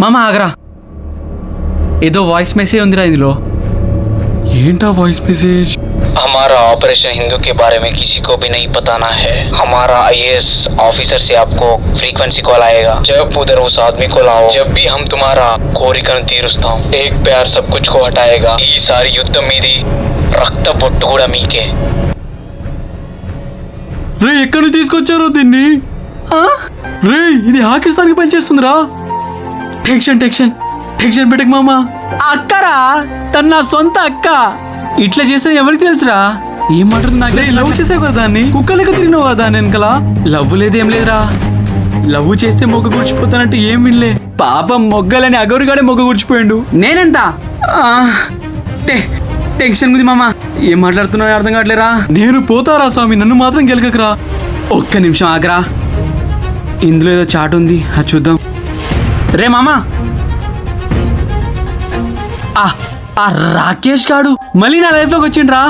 మామ ఆగరా, ఏదో వాయిస్ మెసేజ్ ఉందిరా ఇందులో. ఏంటా వాయిస్ మెసేజ్? हमारा ऑपरेशन हिंदू के बारे में किसी को भी नहीं बताना है. हमारा आईएएस ऑफिसर से आपको फ्रीक्वेंसी कॉल आएगा. जब उधर उस आदमी को लाओ, जब भी हम तुम्हारा కోరికను తీరుస్తాం. एक प्यार सब कुछ को हटाएगा. ఈసారి యుద్ధం మీది, రక్త బొట్టు కూడా మీకే. రే ఎక్కడి నుంచి తీసుకొచ్చారో దీన్ని? రే ఇది పాకిస్తాన్కి పనిచేస్తుందిరా. టెన్షన్ టెన్షన్ టెన్షన్ పెట్టకు మామ. అక్కరా, తన నా సొంత అక్క. ఇట్లా చేస్తే ఎవరికి తెలుసురా? ఏం మాట్లాడుతుంది నాకు? లవ్ చేసావు కదా దాన్ని, కుక్కలెక్క తిరిగినావు కదా దాన్ని వెనకలా. లవ్ లేదేం లేదురా. లవ్ చేస్తే మొగ్గ గుడిచిపోతానంటే ఏం వినలే. పాపం మొగ్గలని అగౌరిగాడే మొగ్గ గుడిచిపోయిండు. నేనెంత టెన్షన్ ఉంది మామ. ఏం మాట్లాడుతున్నా అర్థం కావట్లేరా. నేను పోతారా స్వామి, నన్ను మాత్రం గెలకరా. ఒక్క నిమిషం ఆగరా, ఇందులో ఏదో చాట్ ఉంది, అది చూద్దాం. రే మామా, ఆ రాకేష్ గాడు మళ్ళీ నా లైఫ్లోకి వచ్చిండ్రా.